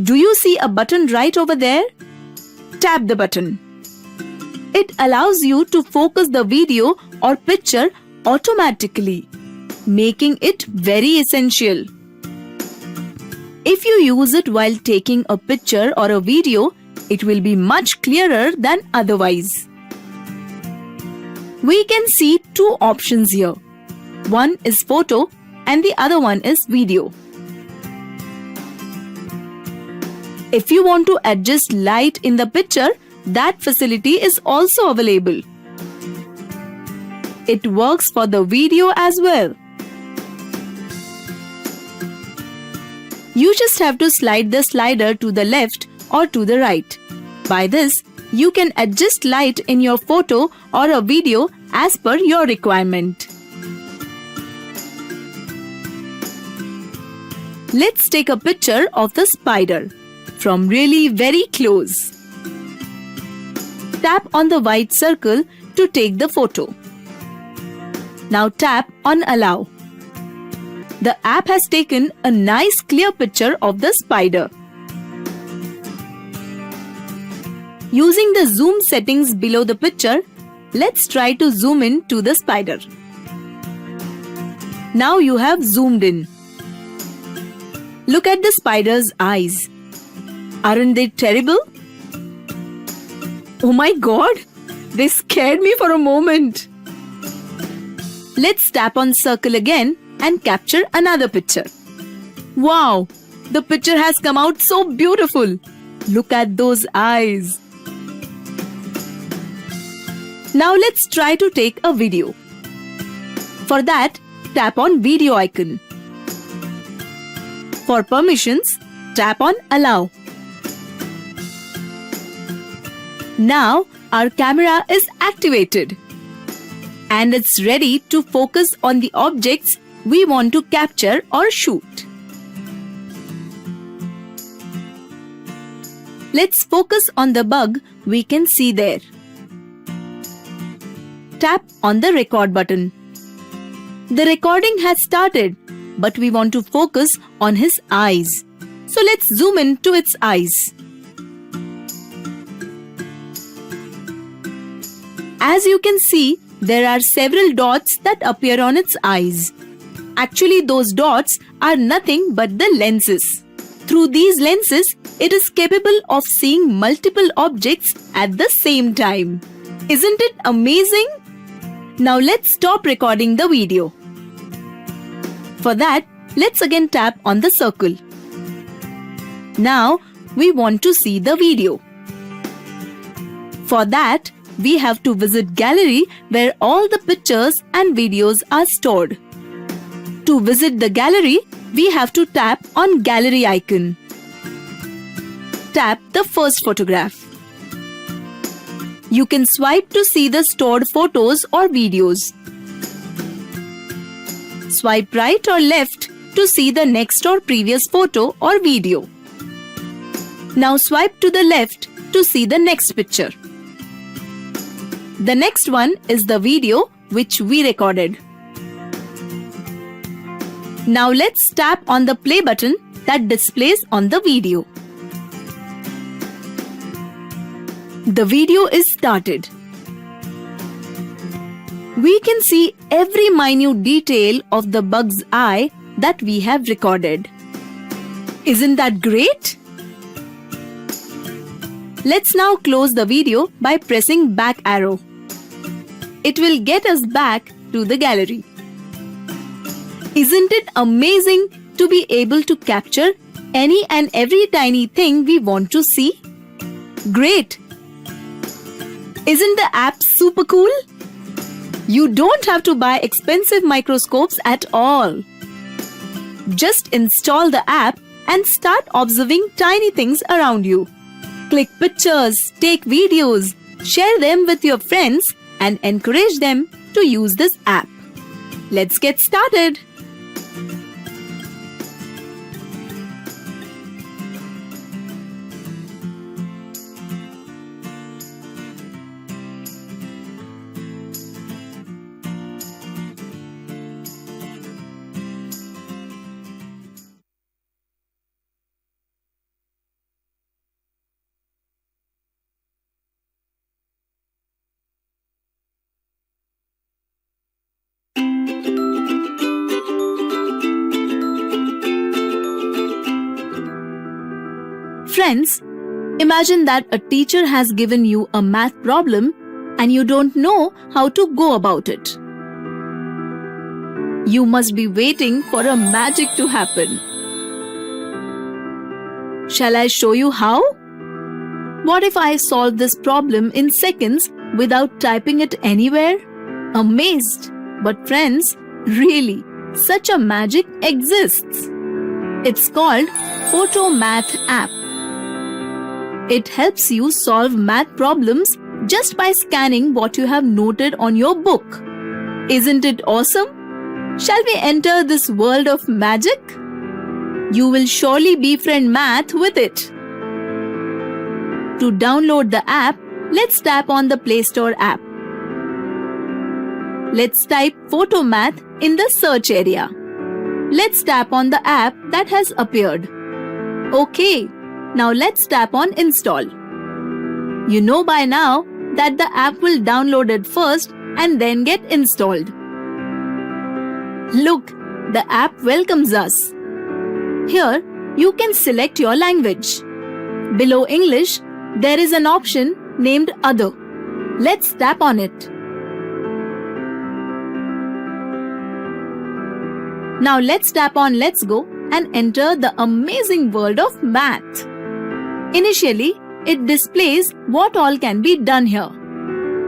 Do you see a button right over there? Tap the button. It allows you to focus the video or picture automatically, making it very essential. If you use it while taking a picture or a video, it will be much clearer than otherwise. We can see two options here. One is photo and the other one is video. If you want to adjust light in the picture, that facility is also available. It works for the video as well. You just have to slide the slider to the left or to the right. By this, you can adjust light in your photo or a video as per your requirement. Let's take a picture of the spider from really very close. Tap on the white circle to take the photo. Now tap on Allow. The app has taken a nice clear picture of the spider. Using the zoom settings below the picture, let's try to zoom in to the spider. Now you have zoomed in. Look at the spider's eyes. Aren't they terrible? Oh my God! They scared me for a moment. Let's tap on circle again and capture another picture. Wow! The picture has come out so beautiful. Look at those eyes. Now let's try to take a video. For that, tap on video icon. For permissions, tap on Allow. Now our camera is activated and it's ready to focus on the objects we want to capture or shoot. Let's focus on the bug we can see there. Tap on the record button. The recording has started, but we want to focus on his eyes. So let's zoom in to its eyes. As you can see, there are several dots that appear on its eyes. Actually, those dots are nothing but the lenses. Through these lenses, it is capable of seeing multiple objects at the same time. Isn't it amazing? Now let's stop recording the video. For that, let's again tap on the circle. Now, we want to see the video. For that, we have to visit Gallery where all the pictures and videos are stored. To visit the gallery, we have to tap on Gallery icon. Tap the first photograph. You can swipe to see the stored photos or videos. Swipe right or left to see the next or previous photo or video. Now swipe to the left to see the next picture. The next one is the video which we recorded. Now let's tap on the play button that displays on the video. The video is started. We can see every minute detail of the bug's eye that we have recorded. Isn't that great? Let's now close the video by pressing back arrow. It will get us back to the gallery. Isn't it amazing to be able to capture any and every tiny thing we want to see? Great! Isn't the app super cool? You don't have to buy expensive microscopes at all. Just install the app and start observing tiny things around you. Click pictures, take videos, share them with your friends and encourage them to use this app. Let's get started. Friends, imagine that a teacher has given you a math problem and you don't know how to go about it. You must be waiting for a magic to happen. Shall I show you how? What if I solve this problem in seconds without typing it anywhere? Amazed! But friends, really, such a magic exists. It's called Photomath app. It helps you solve math problems just by scanning what you have noted on your book. Isn't it awesome? Shall we enter this world of magic? You will surely befriend math with it. To download the app, let's tap on the Play Store app. Let's type Photomath in the search area. Let's tap on the app that has appeared. Okay, now let's tap on Install. You know by now that the app will download it first and then get installed. Look, the app welcomes us. Here, you can select your language. Below English, there is an option named Other. Let's tap on it. Now let's tap on Let's Go and enter the amazing world of math. Initially, it displays what all can be done here.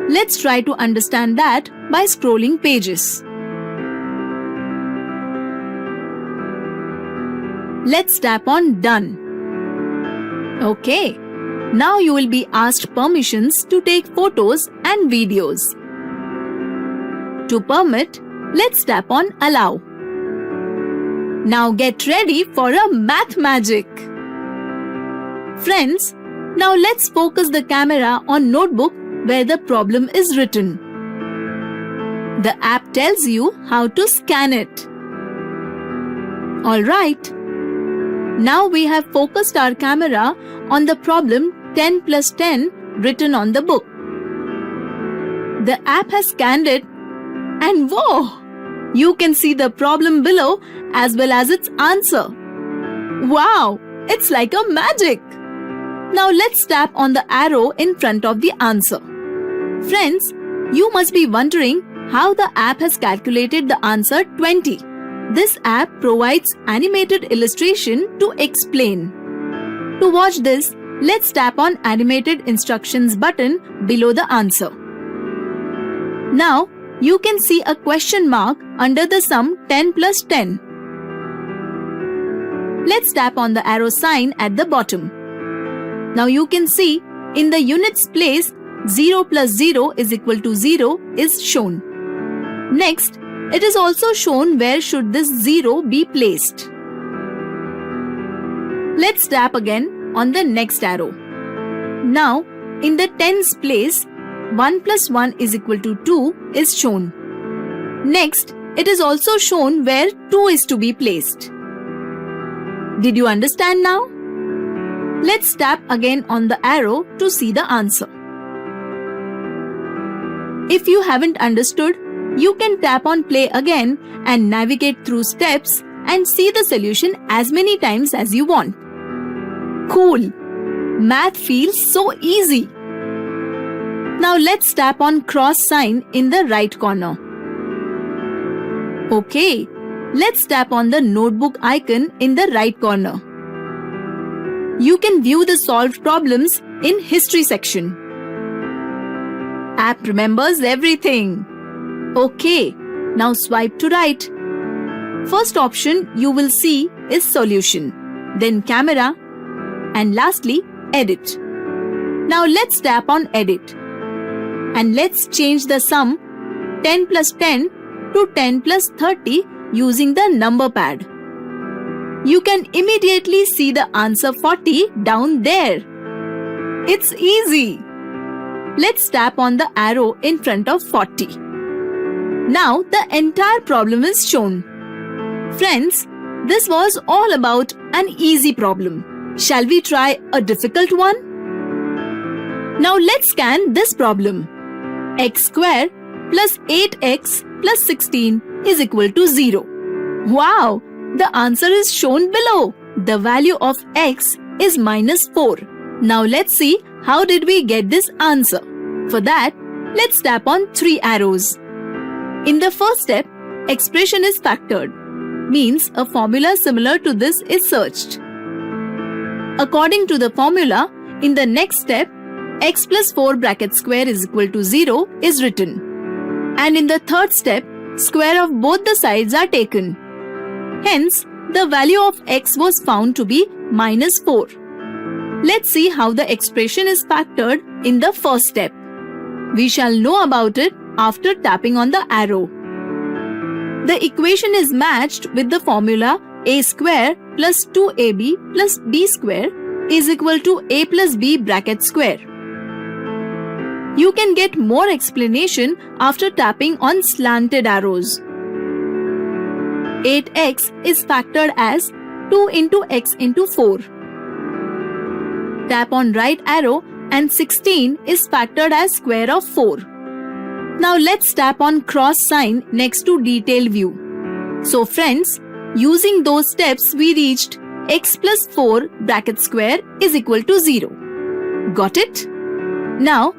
Let's try to understand that by scrolling pages. Let's tap on Done. Okay, now you will be asked permissions to take photos and videos. To permit, let's tap on Allow. Now get ready for a math magic. Friends, now let's focus the camera on notebook where the problem is written. The app tells you how to scan it. Alright. Now we have focused our camera on the problem 10 plus 10 written on the book. The app has scanned it and whoa! You can see the problem below as well as its answer. Wow! It's like a magic! Now let's tap on the arrow in front of the answer. Friends, you must be wondering how the app has calculated the answer 20. This app provides animated illustration to explain. To watch this, let's tap on Animated Instructions button below the answer. Now, you can see a question mark under the sum 10 plus 10. Let's tap on the arrow sign at the bottom. Now you can see in the units place 0 plus 0 is equal to 0 is shown. Next, it is also shown where should this 0 be placed. Let's tap again on the next arrow. Now, in the tens place, 1 plus 1 is equal to 2 is shown. Next, it is also shown where 2 is to be placed. Did you understand now? Let's tap again on the arrow to see the answer. If you haven't understood, you can tap on play again and navigate through steps and see the solution as many times as you want. Cool! Math feels so easy. Now let's tap on cross sign in the right corner. Okay, let's tap on the notebook icon in the right corner. You can view the solved problems in history section. App remembers everything. Okay, now swipe to right. First option you will see is solution, then camera, and lastly edit. Now let's tap on edit. And let's change the sum 10 plus 10 to 10 plus 30 using the number pad. You can immediately see the answer 40 down there. It's easy. Let's tap on the arrow in front of 40. Now the entire problem is shown. Friends, this was all about an easy problem. Shall we try a difficult one? Now let's scan this problem. X square plus 8x plus 16 is equal to 0. Wow! The answer is shown below. The value of x is minus 4. Now let's see how did we get this answer. For that, let's tap on 3 arrows. In the first step, expression is factored. Means a formula similar to this is searched. According to the formula, in the next step, x plus 4 bracket square is equal to 0 is written. And in the third step, square of both the sides are taken. Hence, the value of x was found to be minus 4. Let's see how the expression is factored in the first step. We shall know about it after tapping on the arrow. The equation is matched with the formula a square plus 2ab plus b square is equal to a plus b bracket square. You can get more explanation after tapping on slanted arrows. 8x is factored as 2 into x into 4. Tap on right arrow and 16 is factored as square of 4. Now let's tap on cross sign next to detail view. So friends, using those steps we reached x plus 4 bracket square is equal to 0. Got it? Now,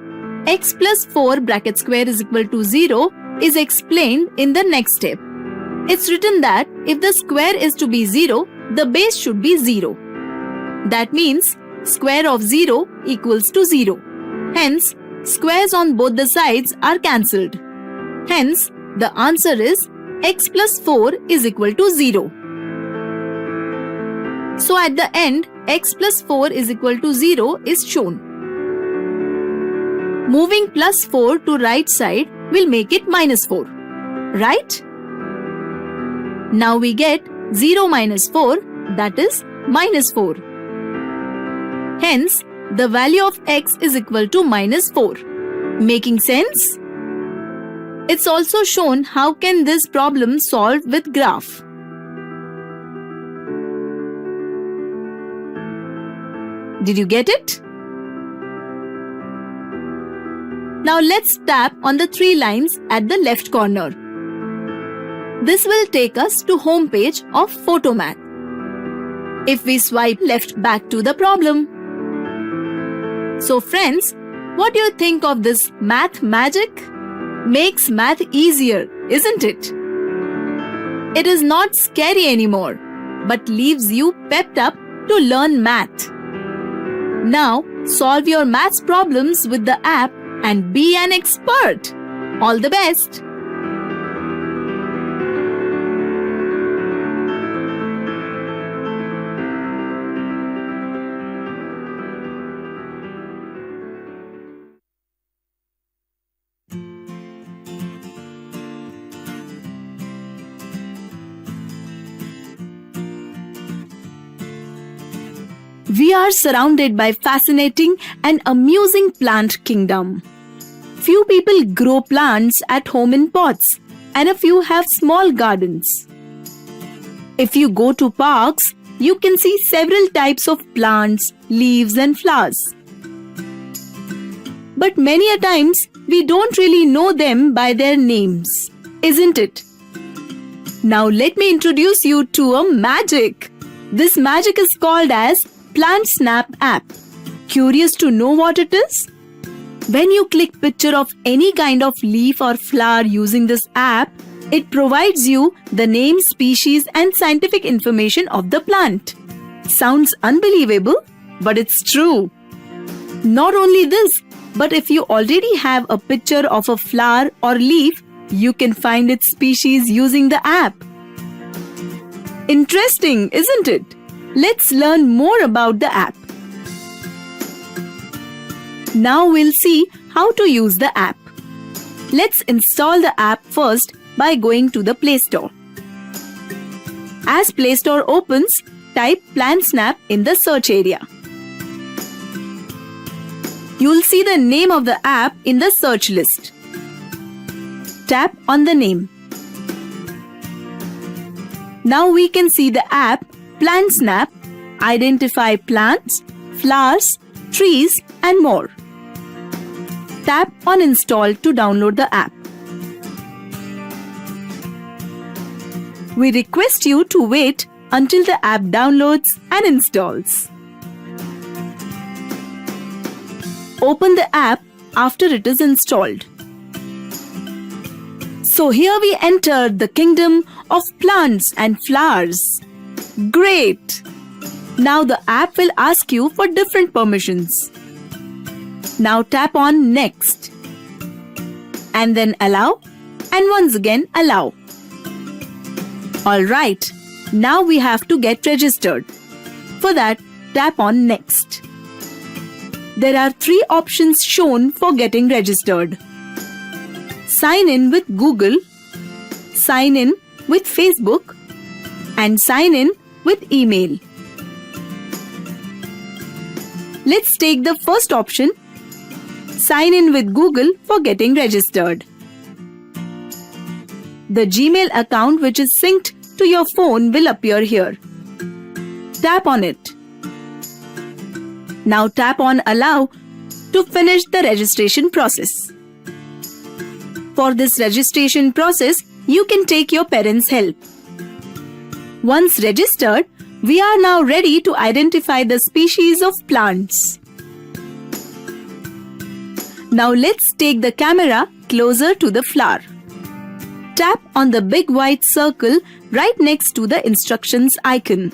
x plus 4 bracket square is equal to 0 is explained in the next step. It's written that if the square is to be 0, the base should be 0. That means square of 0 equals to 0. Hence, squares on both the sides are cancelled. Hence, the answer is x plus 4 is equal to 0. So at the end, x plus 4 is equal to 0 is shown. Moving plus 4 to right side will make it minus 4. Right? Now we get 0 minus 4, that is minus 4. Hence, the value of x is equal to minus 4. Making sense? It's also shown how can this problem solve with graph. Did you get it? Now let's tap on the 3 lines at the left corner. This will take us to home page of Photomath. If we swipe left back to the problem. So friends, what do you think of this math magic? Makes math easier, isn't it? It is not scary anymore, but leaves you pepped up to learn math. Now, solve your maths problems with the app and be an expert. All the best! We are surrounded by fascinating and amusing plant kingdom. Few people grow plants at home in pots and a few have small gardens. If you go to parks, you can see several types of plants, leaves and flowers. But many a times, we don't really know them by their names, isn't it? Now let me introduce you to a magic. This magic is called as PlantSnap app. Curious to know what it is? When you click picture of any kind of leaf or flower using this app, it provides you the name, species and scientific information of the plant. Sounds unbelievable, but it's true. Not only this, but if you already have a picture of a flower or leaf, you can find its species using the app. Interesting, isn't it? Let's learn more about the app. Now we'll see how to use the app. Let's install the app first by going to the Play Store. As Play Store opens, type PlantSnap in the search area. You'll see the name of the app in the search list. Tap on the name. Now we can see the app PlantSnap, identify plants, flowers, trees and more. Tap on Install to download the app. We request you to wait until the app downloads and installs. Open the app after it is installed. So here we enter the kingdom of plants and flowers. Great! Now the app will ask you for different permissions. Now tap on Next. And then Allow. And once again Allow. Alright, now we have to get registered. For that, tap on Next. There are 3 options shown for getting registered. Sign in with Google, sign in with Facebook, and sign in with email. Let's take the first option, sign in with Google for getting registered. The Gmail account which is synced to your phone will appear here. Tap on it. Now tap on Allow to finish the registration process. For this registration process, you can take your parents' help. Once registered, we are now ready to identify the species of plants. Now let's take the camera closer to the flower. Tap on the big white circle right next to the instructions icon.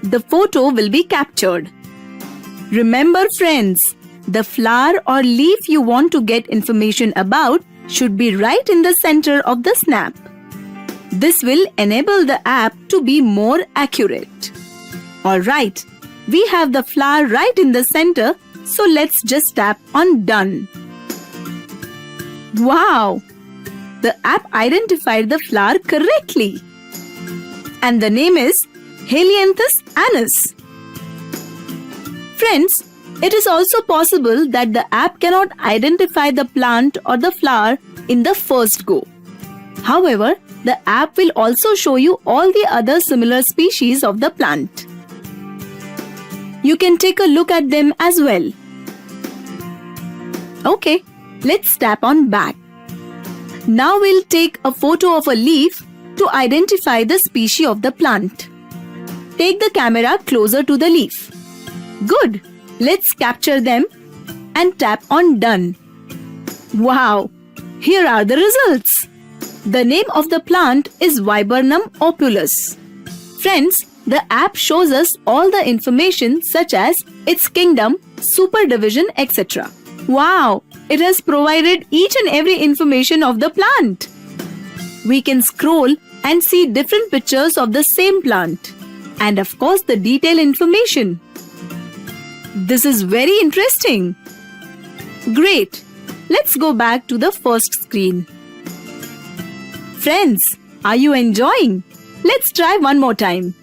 The photo will be captured. Remember friends, the flower or leaf you want to get information about should be right in the center of the snap. This will enable the app to be more accurate. Alright, we have the flower right in the center, so let's just tap on Done. Wow! The app identified the flower correctly. And the name is Helianthus annuus. Friends, it is also possible that the app cannot identify the plant or the flower in the first go. However, the app will also show you all the other similar species of the plant. You can take a look at them as well. Okay, let's tap on Back. Now we'll take a photo of a leaf to identify the species of the plant. Take the camera closer to the leaf. Good! Let's capture them and tap on Done. Wow! Here are the results. The name of the plant is Viburnum opulus. Friends, the app shows us all the information such as its kingdom, superdivision, etc. Wow! It has provided each and every information of the plant. We can scroll and see different pictures of the same plant. And of course the detailed information. This is very interesting. Great! Let's go back to the first screen. Friends, are you enjoying? Let's try one more time.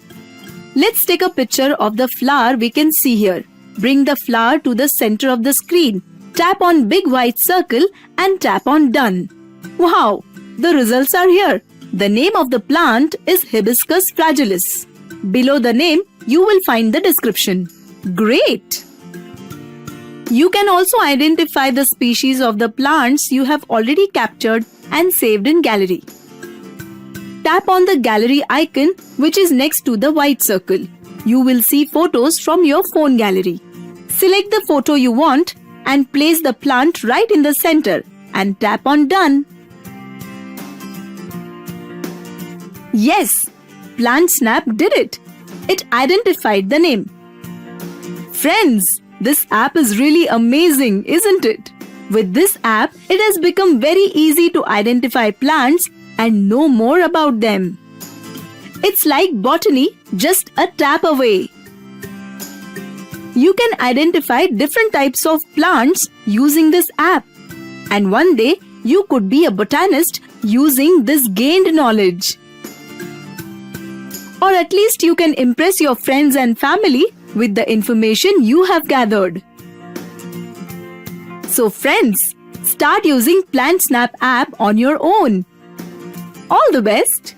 Let's take a picture of the flower we can see here. Bring the flower to the center of the screen. Tap on big white circle and tap on Done. Wow! The results are here. The name of the plant is Hibiscus fragilis. Below the name, you will find the description. Great! You can also identify the species of the plants you have already captured and saved in gallery. Tap on the gallery icon which is next to the white circle. You will see photos from your phone gallery. Select the photo you want and place the plant right in the center and tap on Done. Yes, PlantSnap did it. It identified the name. Friends, this app is really amazing, isn't it? With this app, it has become very easy to identify plants and know more about them. It's like botany, just a tap away. You can identify different types of plants using this app. And one day, you could be a botanist using this gained knowledge. Or at least you can impress your friends and family with the information you have gathered. So friends, start using PlantSnap app on your own. All the best!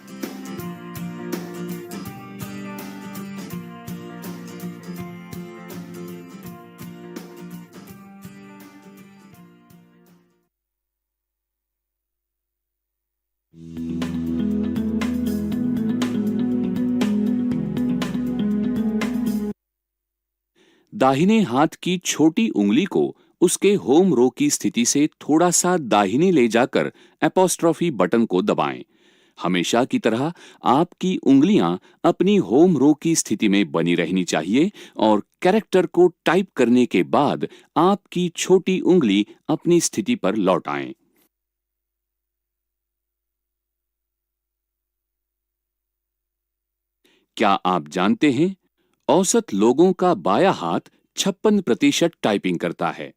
दाहिने हाथ की छोटी उंगली को उसके home रो की स्थिति से थोड़ा सा दाहिने ले जाकर एपोस्ट्रोफी बटन को दबाएं। हमेशा की तरह आपकी उंगलियां अपनी होम रो की स्थिति में बनी रहनी चाहिए और कैरेक्टर को टाइप करने के बाद आपकी छोटी उंगली अपनी स्थिति पर लौट आए। क्या आप जानते हैं, औसत लोगों का बायां हाथ 56% टाइपिंग करता है।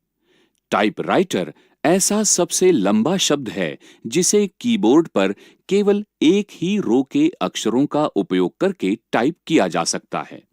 टाइपराइटर ऐसा सबसे लंबा शब्द है जिसे कीबोर्ड पर केवल एक ही रो के अक्षरों का उपयोग करके टाइप किया जा सकता है।